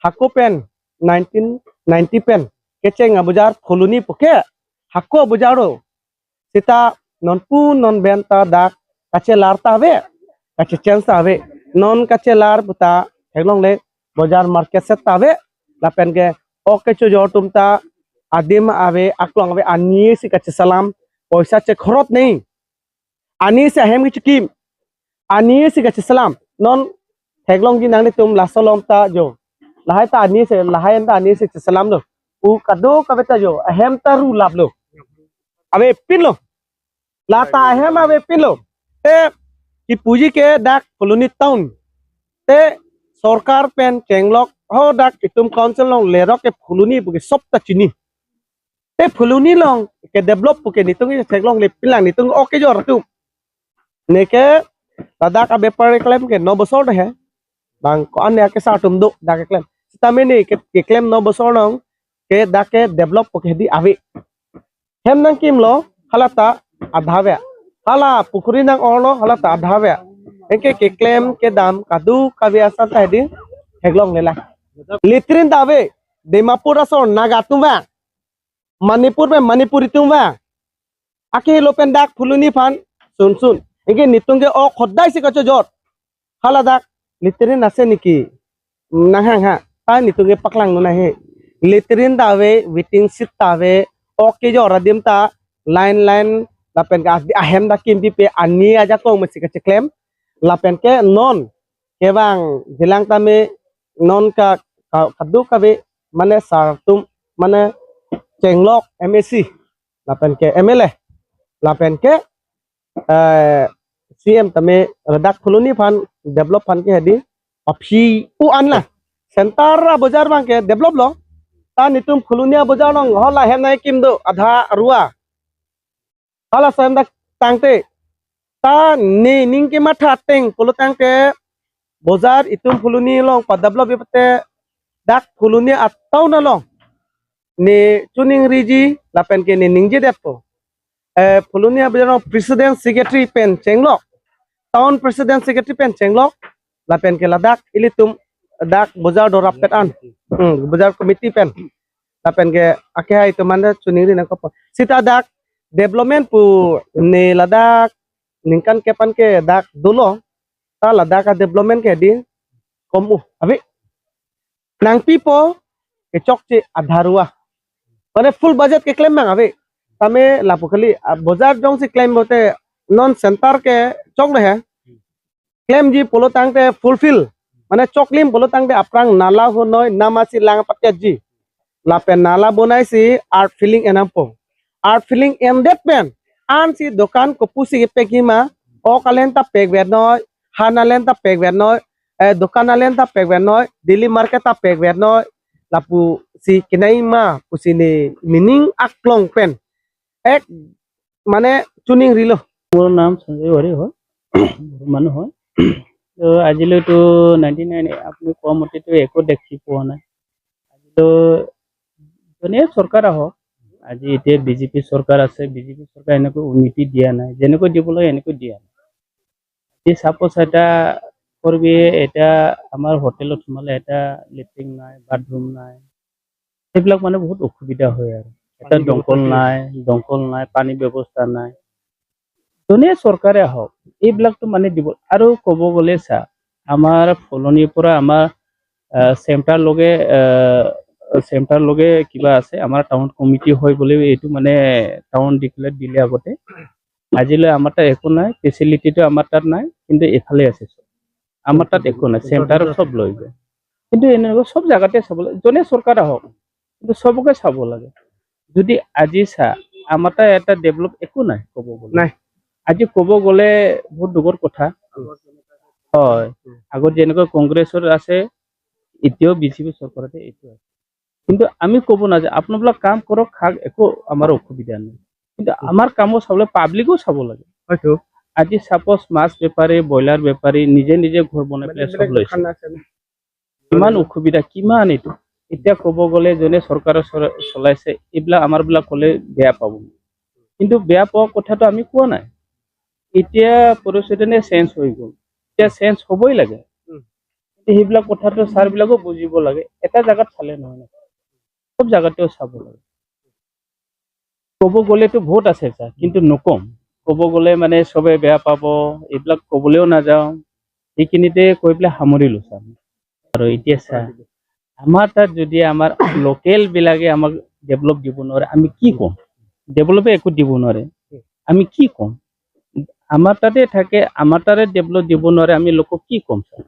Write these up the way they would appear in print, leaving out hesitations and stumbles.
hako pen 1990 pen keceng abujar fuluni poke hako abujaro sita non pu non benta dak kache larta ave kache chance ave non kache lar buta heglong le bajar market set ave lapen ke oke cho jotumta adim ave aklong ave ani si kache salam poisa che khorot nei ani se hem kichkim ani si kache salam non heglong gi nang ni tum lasolom ta jo lahai ta ani se lahai ta ani se salam lo u kado kaveta jo hem ta ru lab lo ave pin lo lata hem ave pin lo te ki puji ke dak fuluni town te सरकार pen चेंगलक हो डाक इतुम council लोंग लेरक के फुलुनी bouquet सब ता चिनी ते फुलुनी लोंग के develop bouquet नितुंग चेंगलोंग ले पिलांग नितुंग okay जो रतु नेके दादा का बेपर क्लेम के 9 बसोर है बांग को अन्य के साटुम दो डाक क्लेम तमेनी के क्लेम 9 बसोर लोंग के डाक के डेवलप बुके दी आवे hem nang kim lo halata adhawe hala pukhuri nang orlo halata adhawe engke ke claim ke dam kadu kabiasa tadi heglong lela litrin dawe dimapur asor naga tumba manipur में Manipuri tumba ake lopen dak fuluni fan sun sun engke nitunge o khodai se kacho jot hala dak litrin ase niki nahang ha ta nitunge paklang no nahe litrin dawe waiting sit dawe oke jo radim ta line lapen ka ahem da kim pe ani aja ko mesti ke claim lapen ke non ke bang hilang tame non ka kadu kabe mane sartum mane cenglok MSc lapen ke MLA lapen ke CM tame redak fuluni fan develop fan ke hedi opsi u an la center bazar bang ke develop lo ta nitum khulunia bajar nong hola hem nai kim do adha ruwa hala sam dak tangte ta ni ning ke matha teng polo tangte bajar itum khuluni long pa develop bipate dak khulunia atau na long ni tuning riji lapen ke ni ningje depo khulunia bajar president secretary pen chenglok town president secretary pen chenglok lapen ke ladak ilitum dak bajar do rapet an bajar committee pen lapen ke ake hai to manda chuning ri na ko sita dak development pu ne ladak ningkan kepan ke dak dulo ta ladak ka development ke di komu abi nang pipo ke chokche adharua mane full budget ke claim mang abi tame lapu khali bajar jong se claim bote non center ke chok re claim ji polo tangte fulfill মানে চকলিম বলো তাংতে aprang nala ho noi namasi lang patyat ji lapen nala bonai si art filling enampo art filling ended pen an si dokan ko pusi pekima o kalenta pekwer noi hanalenta pekwer noi dokanalenta pekwer noi daily market ta pekwer noi lapu si kinai ma pusi ni meaning aklong pen ek মানে tuning rilo মোর নাম সঞ্জয় হরি হয় মানুহ হয় তো আজিলৈতো 99 আপুনি কোৱা মতেতো একো দেখি পোৱা নাই আজিতো যোনে চৰকাৰ আহক আজি এতিয়া বিজেপি চৰকাৰ আছে বিজেপি চৰকাৰ এনেকৈ উন্নতি দিয়া নাই যেনেকৈ দিবলৈ এনেকৈ দিয়া নাই এই সাপোজ এটা করবি এটা আমার হোটেলত সোমালে এটা লেট্ৰিন নাই বাথৰুম নাই সেইবিলাক মানে বহুত অসুবিধা হয় আৰু এটা দমকল নাই পানী ব্যৱস্থা নাই যোনে চৰকাৰে আহক এইবিলাকতো মানে দিব আৰু ক'ব গ'লে চা আমাৰ ফলনিৰ পৰা আমাৰ চেণ্টাৰ লগে কিবা আছে আমাৰ টাউন কমিটি হয় বুলি এইটো মানে টাউন ডিক্লেয়াৰ দিলে আগতে আজিলৈ আমাৰ তাত একো নাই ফেচিলিটিটো আমাৰ তাত নাই কিন্তু এফালে আছে আমাৰ তাত একো নাই চেণ্টাৰত সব লৈ যায় কিন্তু এনেকুৱা সব জায়গাতে চাব যোনে চৰকাৰ আহক কিন্তু সবকে চাব লাগে যদি আজি চা আমাৰ তাত এটা ডেভেলপ একো নাই ক'ব গ'লে নাই আজি ক'ব গ'লে বহুত দুখৰ কথা হয় আগত যেনেকৈ কংগ্ৰেছৰ আছে এতিয়াও বিজেপি চৰকাৰতে এইটো আছে কিন্তু আমি ক'ব নাযায় আপোনালোক কাম কৰক খাক একো আমাৰ অসুবিধা নাই কিন্তু আমাৰ কামো চাবলৈ পাব্লিকো চাব লাগে হয়তো আজি সাপোজ মাছ বেপাৰী ব্ৰইলাৰ বেপাৰী নিজে ঘৰ বনাই পেলাই সব লৈছে কিমান অসুবিধা কিমান এইটো এতিয়া ক'ব গ'লে যোনে চৰকাৰে চলাইছে এইবিলাক আমাৰ বিলাক ক'লে বেয়া পাব কিন্তু বেয়া পোৱা কথাটো আমি কোৱা নাই এতিয়া পৰিস্থিতি চেঞ্জ হৈ গ'ল এতিয়া চেঞ্জ হ'বই লাগে সেইবিলাক কথাটো ছাৰ বিলাকো বুজিব লাগে এটা জাগাত চালে নহয় না সব জাগাতেও চাব লাগে ক'ব গ'লেতো বহুত আছে ছাৰ কিন্তু নকম ক'ব গ'লে মানে চবে বেয়া পাব এইবিলাক ক'বলৈও নাযাওঁ সেইখিনিতে কৈ পেলাই সামৰিলো ছাৰ আৰু এতিয়া ছাৰ আমাৰ তাত যদি আমাৰ লোকেল বিলাকে আমাক ডেভেলপ দিব নোৱাৰে আমি কি ক'ম ডেভেলপে একো দিব নোৱাৰে আমি কি ক'ম আমাৰ তাতে থাকে আমাৰ তাৰে ডেভেলপ দিব নোৱাৰে আমি লোকক কি ক'ম ছাৰ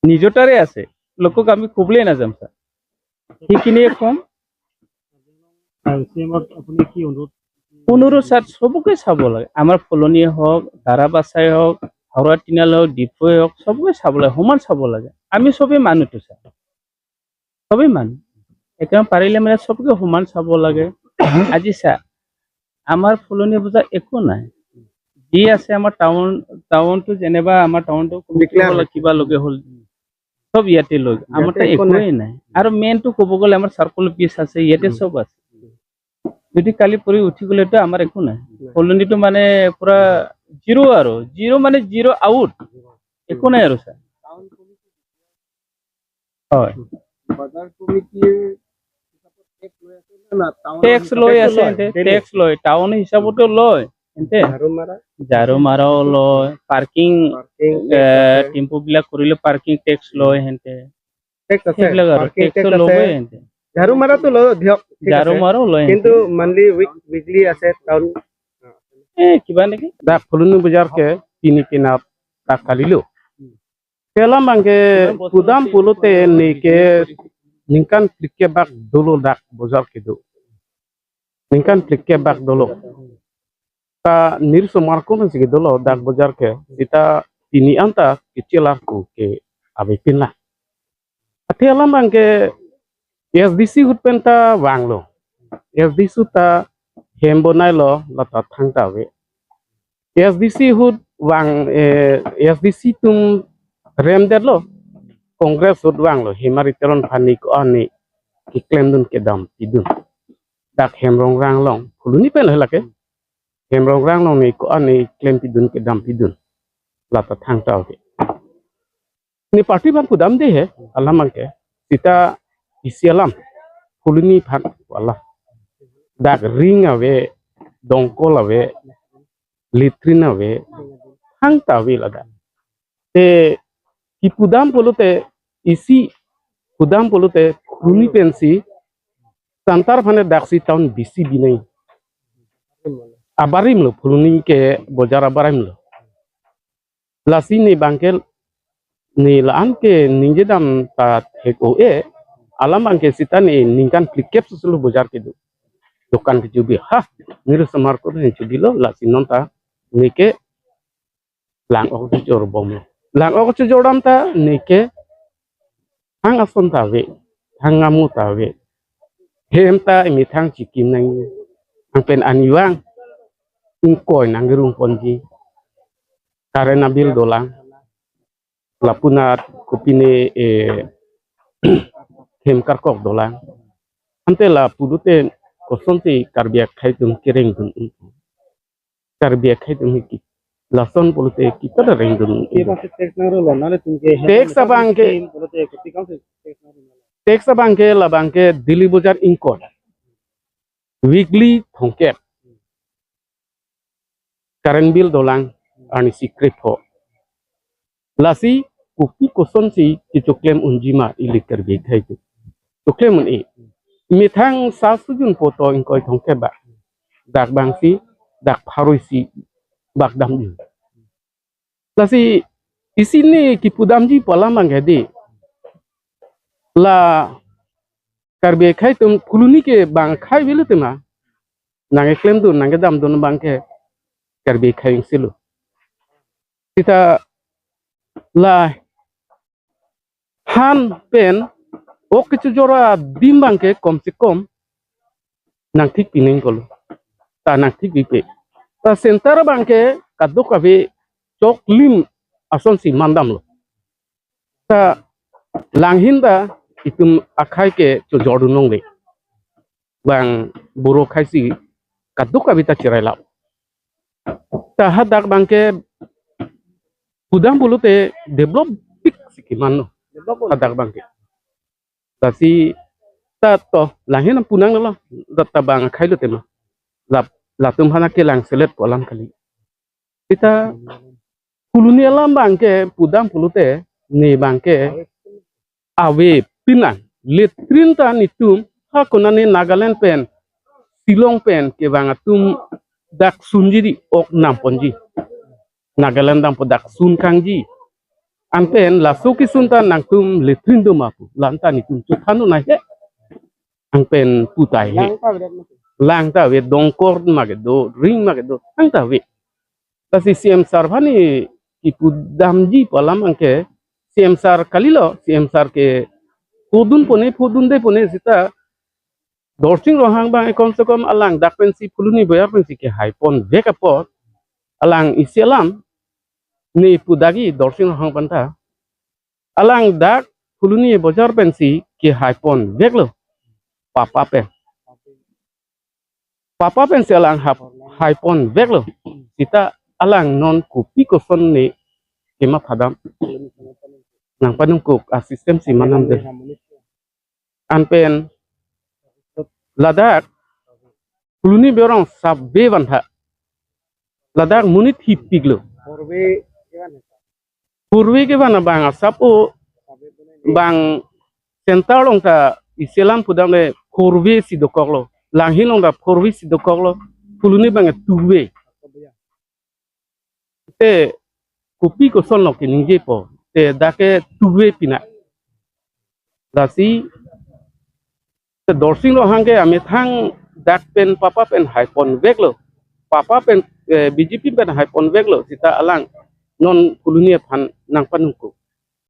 নিজৰ তাৰে আছে লোকক আমি ক'বলৈ নাযাম ছাৰ সেইখিনিয়ে ক'ম অনুৰোধ ছাৰ চবকে চাব লাগে আমাৰ ফুলনিয়ে হওক ধাৰাবাচাই হওক হাওৰা তিনিআল হওক ডিফুৱে হওক চবকে চাব লাগে সমান চাব লাগে আমি চবেই মানুহটো ছাৰ চবেই মানুহ সেইকাৰণে পাৰিলে মানে চবকে সমান চাব লাগে আজি চা আমাৰ ফুলনি বজাৰ একো নাই যি আছে আমাৰ টাউনটো যেনিবা আমাৰ টাউনটো কিবা লগে হ'ল সব ইয়াতে লৈ আমাৰ তাত একোৱেই নাই আৰু মেইনটো ক'ব গ'লে আমাৰ চাৰ্কল অফিচ আছে ইয়াতে চব আছে যদি কালি পৰি উঠি গ'লেতো আমাৰ একো নাই ফুলনিটো মানে পুৰা জিৰ' মানে জিৰ' আউট একো নাই আৰু ছাৰ হয় টেক্স লৈ আছে টেক্স লয় টাউন হিচাপতো লয় ঝাৰু মাৰাও লয় পাৰ্কিং টেম্পু বিলাক কৰিলে পাৰ্কিং টেক্স লয় সেনেকে সেইবিলাক আৰু টেক্সটো ল'বই সেনেকে ঝাৰু মাৰাটো দিয়ক ঝাৰু মাৰাও লয় কিন্তু মান্থলি উইকলি আছে টাউন কিবা নেকি dak fulunu bajar ke pini kinap tak kalilu kelam bangke kudam pulute ni ke ningkan plikke bak dulu dak bajar kidu ningkan plikke bak dulu ta nirso marko men sigi dulu dak bajar ke ita ini anta kecilarku ke abipin lah kelam bangke SDC hutpenta wanglo SDC ta hembonai lo lata thangta we SDC hud wang SDC tum rem derlo Kongres hud wang lo himari teron phani ko ani ki claim dun ke dam tidun dak hemrong rang long fuluni pen helake hemrong rang long ni ko ani claim tidun ke dam tidun lata thangta ke ni party ban ku dam de he alamang ke sita isialam fuluni phan wala dak ring awe dongkol awe litrin awe hang tawi lada te ki pudam polute isi pudam polute kruni pensi santar phane daksi town bisi binai abarim lo fuluni ke bojar abarim lo lasi ni bangkel ni laan ke ninje dam ta heko alam bangke sitani ningkan klikep susulu bojar kedu dokan ke jubi ha niru samar ko ni jubi lo lasi nonta nike lang ok jor bom lang ok joram ta nike hang ason ta we hang ngamu ta we hem ta mi thang chikim nang ang pen anyuang ingkoy nang gerung ponji karena bil dolang lapuna kupine hem karkok dolang ante la pudute kosonti karbiak khaitum kereng dun karbiak khaitum ki lason polute kita da reng dun tax abangke la bangke dili bozar inkot weekly thongke current bill dolang ani secret ho lasi kupi kosonsi ki choklem unjima ilikar bi khaitu choklem un mithang sasujun poto ingkoi thongke ba dak bangsi dak pharoisi bak dam di lasi isini ki pudamji palamang hedi la karbe khai tum kuluni ke bang khai bilu tema nange claim du nange dam dun bangke karbe khai silu kita la han pen o kichu jora dim bangke kom se kom nang thik pining kolo ta nang thik bipe ta center bangke kaduk kabe chok lim ason si mandam lo ta langhinda itum akhai ke cho jordu nong le bang buro khaisi kaduk kabe ta chirai la ta hadak bangke pudam bulute develop sikiman no kadak bangke tasi ta to lahin punang lo datta bang khailu tema latum hana ke lang selet polam kali kita kuluni alam bangke pudam pulute ne bangke awe pinang letrinta nitum ha konani Nagaland pen Silong pen ke bang atum dak sunjiri ok namponji Nagaland dam dak sun kangji an pen la soki sunta nangtum letrindo mapu lanta nitum chuthanu na he ang pen putai he lang ta we dongkor mage do ring mage do ang ta we tasi CM Sarvani ipu damji palam angke CM Sar kalilo CM Sar ke podun de pone sita dorsing rohang bang kom se kom alang dak pensi puluni boyar pensi ke haipon vekapot alang isialam ni pudagi dorsing rohang panta alang dak puluni bojar pensi ke haipon veklo papa pen si alang haipon veklo kita alang non kupi koson ni kema padam nang panungkuk asistem si manam de anpen ladak puluni berong sabbe bantha ladak munit hipiglo purwe ke bana bang sapo bang sentalong ta iselam pudam le purwe si dokoklo langhilong da purwe si dokoklo puluni bang tuwe te kupi ko sonno ke ninje po te dake tuwe pina dasi te dorsing lo hangke ame thang dak pen papa pen haipon veklo papa pen BJP pen haipon veklo sita alang non puluni phan nang panungku